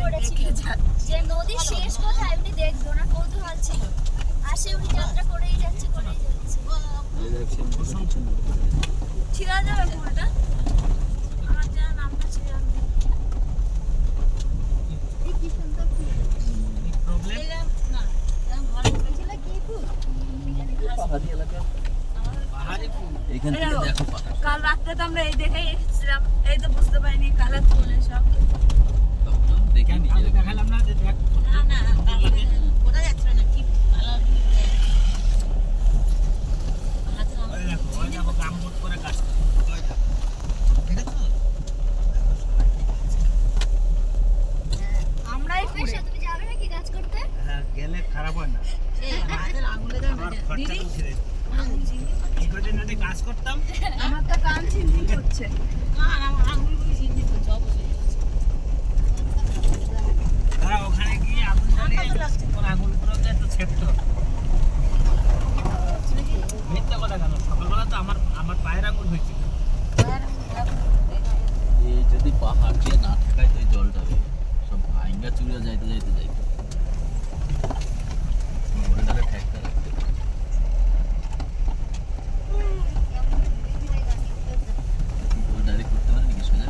করেছিল যে নদীর শেষ কোথায় উনি দেখবো না, কৌতূহল ছিল। আসে উনি যাত্রা করেই যাচ্ছে করেই যাচ্ছে। ছিঁড়া যাবে ফুলটা, আমার যেন নামটা ছিঁড়া নেই। কি সুন্দর ফুল। প্রবলেম না, ভালো ছিল কি ফুল। পাহাড়ি এলাকা, পাহাড়ি ফুল। এইখান থেকে দেখো পাহাড়। কাল রাতে তো আমরা এই দেখেই এসেছিলাম, এই তো বুঝতে পারিনি কালার ফুল সব। দেখে নিজে দেখালাম না যে দেখ না না ওটা যাচ্ছে না কি কালার ফুল। হাতে নাম ওই দেখো গামবুট করে কাজ করে ওই দেখো ঠিক আছে। আমরাই পয়সা তুমি যাবে নাকি কাজ করতে? হ্যাঁ গেলে খারাপ হয় না, এই হাতের আঙ্গুলে দাও না দিদি এই কদিন যদি কাজ করতাম। আমার তো কান ছিনচিন করছে। না আমার আঙ্গুলগুলো ছিনচিন করছে অবশ্যই। তারা ওখানে গিয়ে আগুন জ্বালিয়ে ওর আঙুলগুলো একটু ছেড়তে হবে। মিথ্যা কথা কেন, সকালবেলা তো আমার পায়ের আঙুল হয়েছিল। এই যদি পাহাড় দিয়ে না ঠেকায় তো এই জলটা সব ভাঙ্গা চুড়ে যাইতে যাইতে যাইতে জলটারে ঠেকতে রাখতে ডাইরেক্ট করতে পারে নাকি সোজা?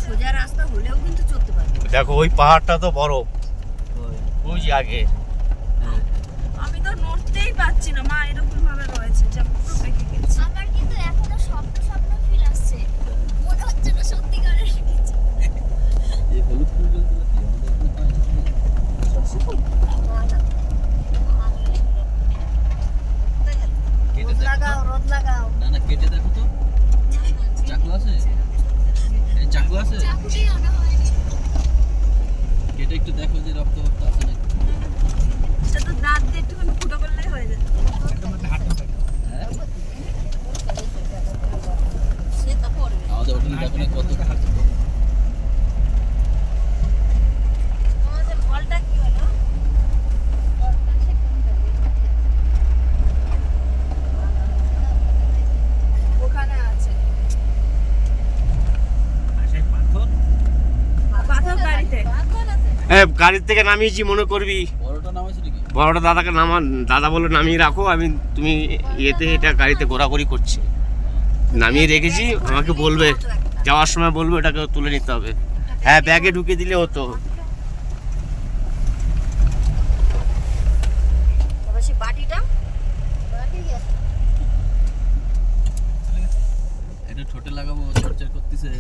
সোজা রাস্তা হলেও কিন্তু চলতে পারবে। দেখো ওই পাহাড়টা তো বরফ, ওই যে আগে। আমি তো নড়তেই পারছি না, মা এরকম ভাবে রয়েছে যে পুরো পেকে গেছে। আমার কিন্তু এখনো স্বপ্ন স্বপ্ন ফিল আসছে, মনে হচ্ছে না সত্যিকারের কিছু। এই হলুদ ফুলগুলো কি আমাদের এখানে পায় না? কেটে দেখো লাগাও, রোদ লাগাও। না না কেটে দেখো তো, চাকু আছে? এই চাকু আছে? চাকুটি আনা হয়নি। কেটে একটু দেখো যে রক্ত রক্ত আছে নাকি। সে তো দাঁত দিয়ে একটুখানি ফুটো করলেই হয়ে যেত। হ্যাঁ সে তো পড়বে। আমাদের হোটেলে দেখো না কত আমাদের ফলটা কি হলো? ফলটা সে কোনটা? ওখানে আছে পাথর গাড়িতে। গাড়ির থেকে নামিয়েছি মনে করবি। বড়টা নামাইছে নাকি? বড়টা দাদাকে দাদা বলে নামিয়ে রাখো, তুমি ইয়েতে এটা গাড়িতে ঘোরাঘুরি করছি, নামিয়ে রেখেছি। আমাকে বলবে যাওয়ার সময় বলবে এটাকে তুলে নিতে হবে। হ্যাঁ ব্যাগে ঢুকে দিলে হতো। তবে সেই বাটিটা এটা ঠোঁটে লাগাবো, চর্চা করতেছে।